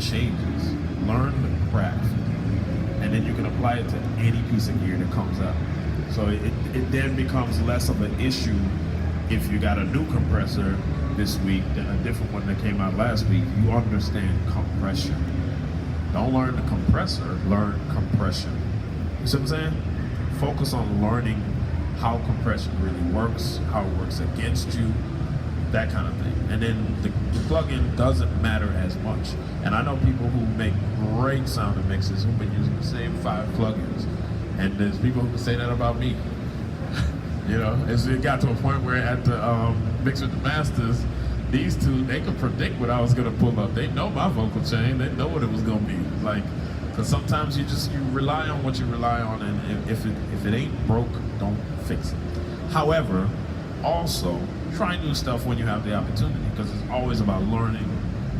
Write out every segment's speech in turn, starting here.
changes. Learn the craft, and then you can apply it to any piece of gear that comes out. So it then becomes less of an issue if you got a new compressor this week than a different one that came out last week. You understand compression. Don't learn the compressor, learn compression. You see what I'm saying? Focus on learning how compression really works, how it works against you, that kind of thing. And then the plugin doesn't matter as much. And I know people who make great sounding mixes who've been using the same 5 plugins. And there's people who can say that about me. You know, it got to a point where at the Mix with the Masters, these two, they could predict what I was gonna pull up. They know my vocal chain, they know what it was gonna be. Like, cause sometimes you rely on what you rely on, and if it ain't broke, don't fix it. However, also, try new stuff when you have the opportunity, because it's always about learning,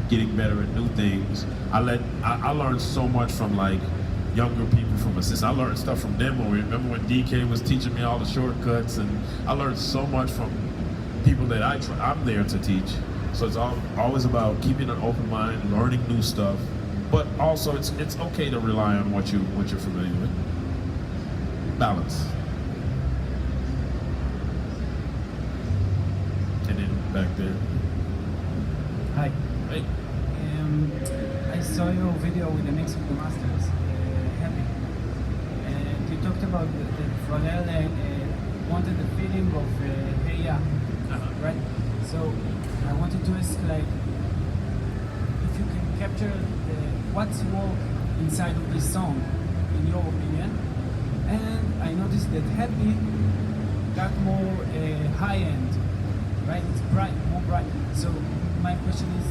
getting better at new things. I learned so much from like younger people from assist. I learned stuff from them. Remember when DK was teaching me all the shortcuts, and I learned so much from people that I'm there to teach. So it's always about keeping an open mind, learning new stuff, but also it's okay to rely on what you're familiar with. Balance. And then back there. Hi. Hey. I saw your video with the Mix with the Masters, Happy. And you talked about that Fronel wanted the feeling of hey yeah, right? So I wanted to ask, like, if you can capture what's work inside of this song, in your opinion. And I noticed that Happy got more high end, right? It's bright, more bright. So my question is,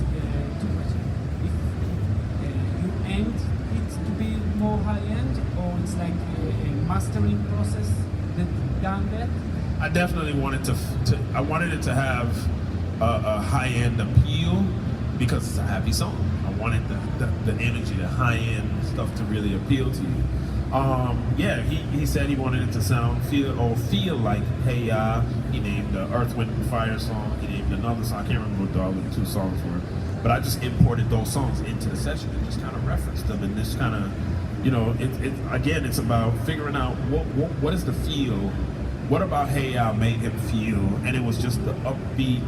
2 questions. If you aimed it to be more high end, or it's like a mastering process that done that? I definitely wanted I wanted it to have a high end appeal because it's a happy song. I wanted the energy, the high end stuff to really appeal to you. Yeah, he said he wanted it to feel like hey ya. He named the Earth, Wind and Fire song. He named another song. I can't remember what the other 2 songs were, but I just imported those songs into the session and just kind of referenced them, and just kind of, you know, again, it's about figuring out what is the feel. What about Hey Ya made him feel, and it was just the upbeat,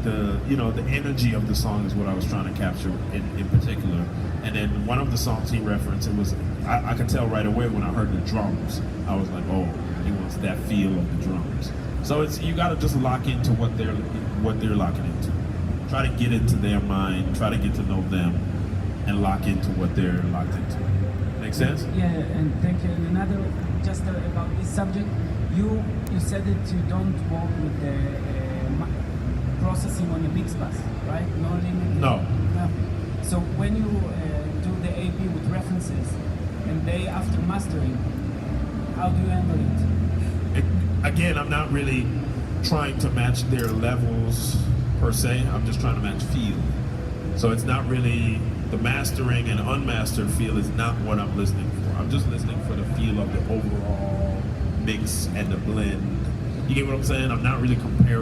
the energy of the song is what I was trying to capture in particular. And then one of the songs he referenced, it was, I could tell right away when I heard the drums. I was like, oh, he wants that feel of the drums. So you got to just lock into what they're locking into. Try to get into their mind, try to get to know them, and lock into what they're locked into. Make sense? Yeah, and thank you. And another, just about this subject, you said that you don't work with the processing on the mix bus, right? No limit? No. So when you do the AP with references, and they after mastering, how do you handle it? Again, I'm not really trying to match their levels per se. I'm just trying to match feel. So it's not really the mastering and unmastered feel is not what I'm listening for. I'm just listening for the feel of the overall mix and the blend. You get what I'm saying? I'm not really comparing